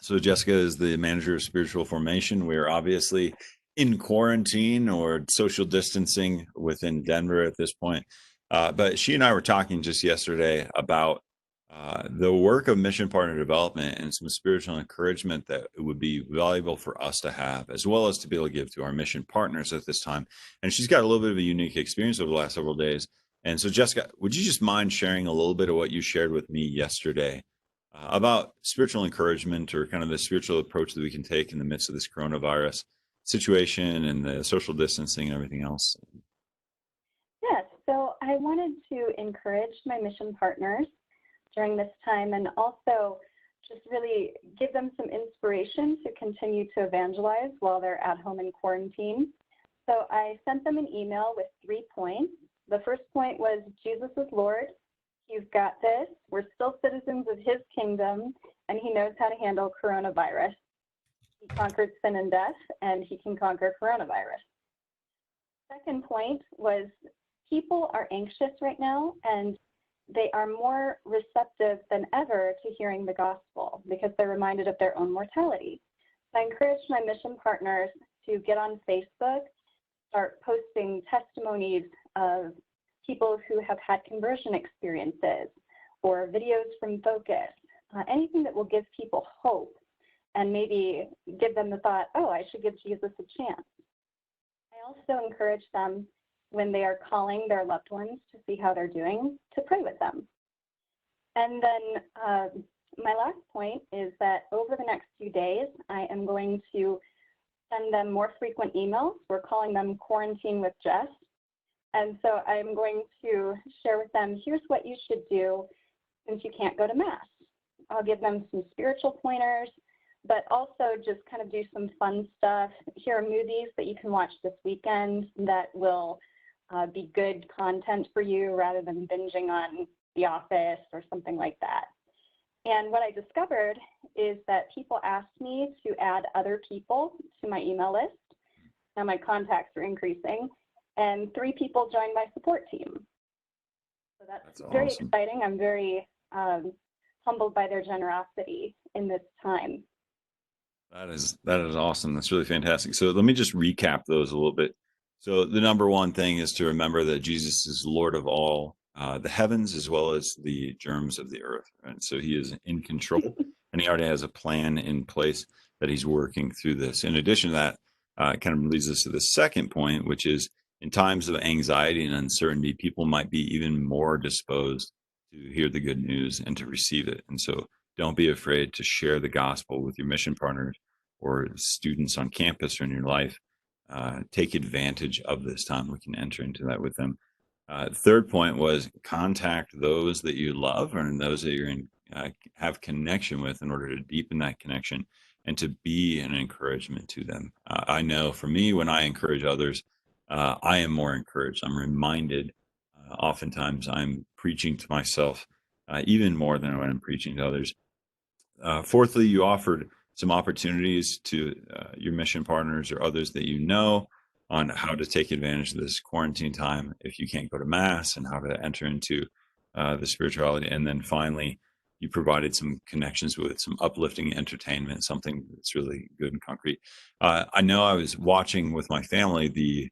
So Jessica is the manager of spiritual formation. We are obviously in quarantine or social distancing within Denver at this point. But she and I were talking just yesterday about the work of mission partner development and some spiritual encouragement that it would be valuable for us to have, as well as to be able to give to our mission partners at this time. And she's got a little bit of a unique experience over the last several days. And so, Jessica, would you just mind sharing a little bit of what you shared with me yesterday about spiritual encouragement or kind of the spiritual approach that we can take in the midst of this coronavirus situation and the social distancing and everything else? Yes, so I wanted to encourage my mission partners during this time and also just really give them some inspiration to continue to evangelize while they're at home in quarantine. So I sent them an email with 3 points. The first point was Jesus is Lord. He's got this. We're still citizens of his kingdom, and he knows how to handle coronavirus. He conquered sin and death, and he can conquer coronavirus. Second point was people are anxious right now, and they are more receptive than ever to hearing the gospel because they're reminded of their own mortality. So I encourage my mission partners to get on Facebook, start posting testimonies of people who have had conversion experiences or videos from Focus, anything that will give people hope and maybe give them the thought, oh, I should give Jesus a chance. I also encourage them when they are calling their loved ones to see how they're doing, to pray with them. And then my last point is that over the next few days, I am going to send them more frequent emails. We're calling them Quarantine with Jess. And so I'm going to share with them, here's what you should do since you can't go to Mass. I'll give them some spiritual pointers, but also just kind of do some fun stuff. Here are movies that you can watch this weekend that will be good content for you rather than binging on The Office or something like that. And what I discovered is that people asked me to add other people to my email list. Now my contacts are increasing, and 3 people joined my support team. So that's awesome. very exciting. I'm very humbled by their generosity in this time. That is awesome. That's really fantastic. So let me just recap those a little bit. So the number one thing is to remember that Jesus is Lord of all the heavens as well as the germs of the earth. Right? So he is in control and he already has a plan in place that he's working through this. In addition to that, it kind of leads us to the second point, which is in times of anxiety and uncertainty, people might be even more disposed to hear the good news and to receive it. And so don't be afraid to share the gospel with your mission partners or students on campus or in your life. Take advantage of this time. We can enter into that with them. Third point was contact those that you love and those that you're in, have connection with in order to deepen that connection and to be an encouragement to them. I know for me, when I encourage others, I am more encouraged. I'm reminded. Oftentimes, I'm preaching to myself even more than when I'm preaching to others. Fourthly, you offered some opportunities to your mission partners or others that you know on how to take advantage of this quarantine time if you can't go to Mass and how to enter into the spirituality. And then finally, you provided some connections with some uplifting entertainment, something that's really good and concrete. I know I was watching with my family the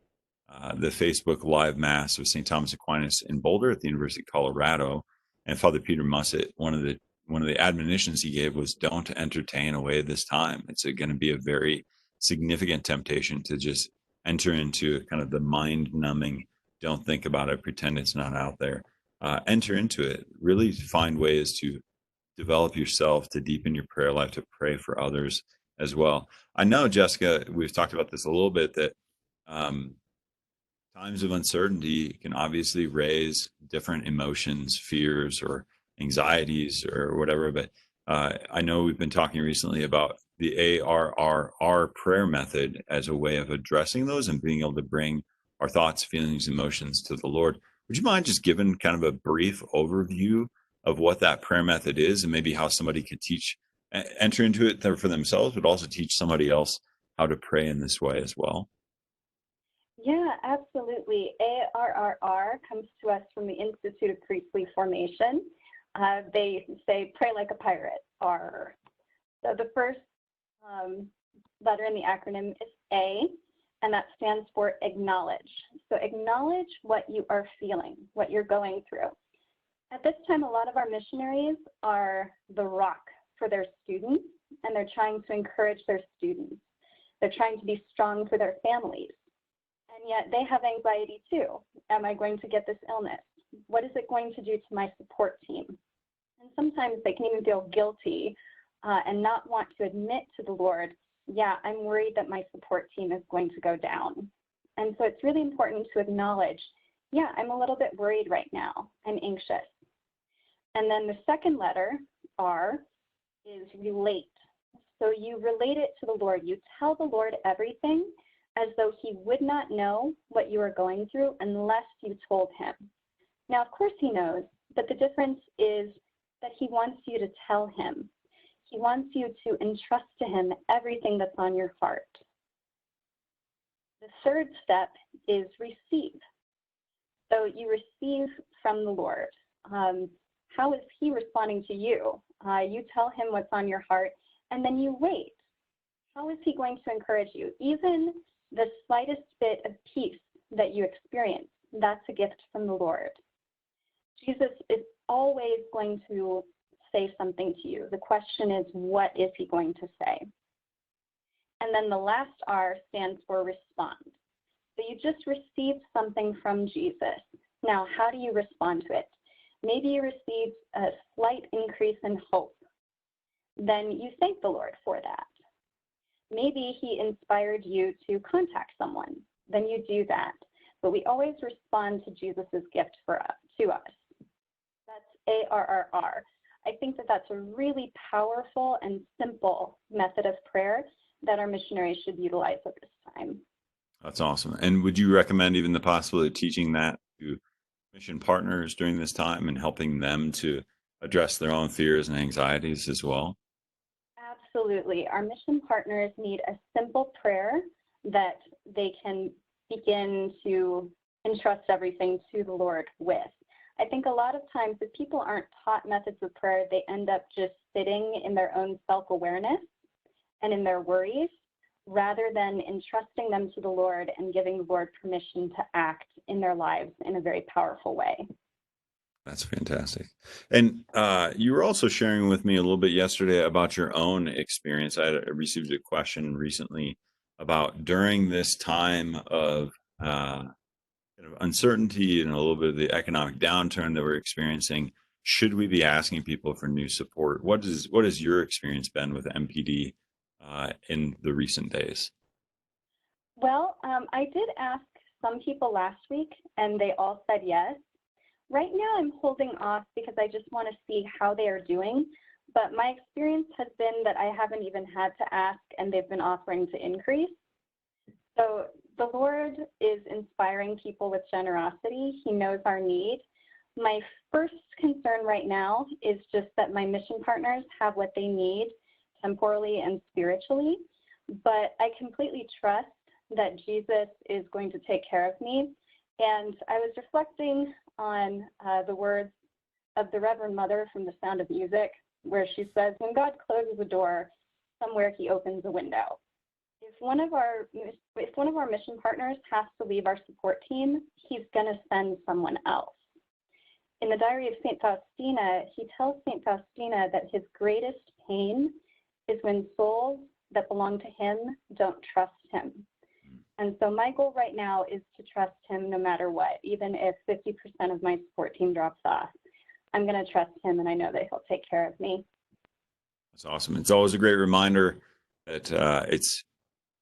Facebook live Mass of St. Thomas Aquinas in Boulder at the University of Colorado, and Father Peter Mussett, one of the admonitions he gave was don't entertain away this time. It's going to be a very significant temptation to just enter into kind of the mind numbing, don't think about it, pretend it's not out there. Enter into it. Really find ways to develop yourself, to deepen your prayer life, to pray for others as well. I know, Jessica, we've talked about this a little bit, that times of uncertainty can obviously raise different emotions, fears, or anxieties, or whatever. But I know we've been talking recently about the ARRR prayer method as a way of addressing those and being able to bring our thoughts, feelings, emotions to the Lord. Would you mind just giving kind of a brief overview of what that prayer method is and maybe how somebody could enter into it for themselves, but also teach somebody else how to pray in this way as well? Yeah, absolutely. ARRR comes to us from the Institute of Priestly Formation. They say, pray like a pirate, or So the first letter in the acronym is A, and that stands for acknowledge. So acknowledge what you are feeling, what you're going through. At this time, a lot of our missionaries are the rock for their students, and they're trying to encourage their students. They're trying to be strong for their families. And yet they have anxiety too. Am I going to get this illness? What is it going to do to my support team? And sometimes they can even feel guilty and not want to admit to the Lord, yeah, I'm worried that my support team is going to go down. And so it's really important to acknowledge, yeah, I'm a little bit worried right now. I'm anxious. And then the second letter, R, is relate. So you relate it to the Lord. You tell the Lord everything as though he would not know what you are going through unless you told him. Now, of course he knows, but the difference is that he wants you to tell him. He wants you to entrust to him everything that's on your heart. The third step is receive. So you receive from the Lord. How is he responding to you? You tell him what's on your heart, and then you wait. How is he going to encourage you? Even the slightest bit of peace that you experience, that's a gift from the Lord. Jesus is always going to say something to you. The question is, what is he going to say? And then the last R stands for respond. So you just received something from Jesus. Now, how do you respond to it? Maybe you received a slight increase in hope. Then you thank the Lord for that. Maybe he inspired you to contact someone. Then you do that. But we always respond to Jesus's gift to us. That's ARRR. I think that that's a really powerful and simple method of prayer that our missionaries should utilize at this time. That's awesome. And would you recommend even the possibility of teaching that to mission partners during this time and helping them to address their own fears and anxieties as well? Absolutely. Our mission partners need a simple prayer that they can begin to entrust everything to the Lord with. I think a lot of times if people aren't taught methods of prayer, they end up just sitting in their own self-awareness and in their worries, rather than entrusting them to the Lord and giving the Lord permission to act in their lives in a very powerful way. That's fantastic. And you were also sharing with me a little bit yesterday about your own experience. I received a question recently about during this time of kind of uncertainty and a little bit of the economic downturn that we're experiencing, should we be asking people for new support? What has your experience been with MPD in the recent days? Well, I did ask some people last week, and they all said yes. Right now, I'm holding off because I just want to see how they are doing. But my experience has been that I haven't even had to ask, and they've been offering to increase. So the Lord is inspiring people with generosity. He knows our need. My first concern right now is just that my mission partners have what they need temporally and spiritually. But I completely trust that Jesus is going to take care of me. And I was reflecting on the words of the Reverend Mother from The Sound of Music, where she says, when God closes a door, somewhere he opens a window. If one of our mission partners has to leave our support team, he's going to send someone else. In the Diary of St. Faustina, he tells St. Faustina that his greatest pain is when souls that belong to him don't trust him. And so my goal right now is to trust him no matter what. Even if 50% of my support team drops off, I'm going to trust him, and I know that he'll take care of me. That's awesome. It's always a great reminder that it's,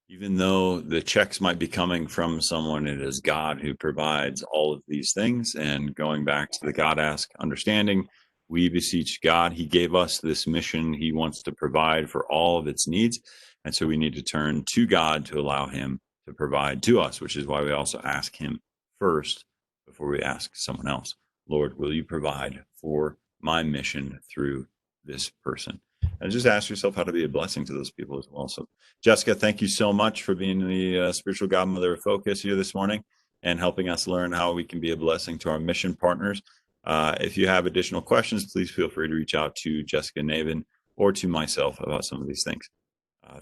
even though the checks might be coming from someone, it is God who provides all of these things. And going back to the God ask understanding, we beseech God. He gave us this mission. He wants to provide for all of its needs. And so we need to turn to God to allow him to provide to us, which is why we also ask him first before we ask someone else. Lord, will you provide for my mission through this person? And just ask yourself how to be a blessing to those people as well. So, Jessica, thank you so much for being the spiritual godmother of Focus here this morning and helping us learn how we can be a blessing to our mission partners. If you have additional questions, please feel free to reach out to Jessica Navin or to myself about some of these things.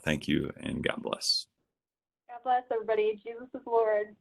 Thank you, and God bless. God bless everybody. Jesus is Lord.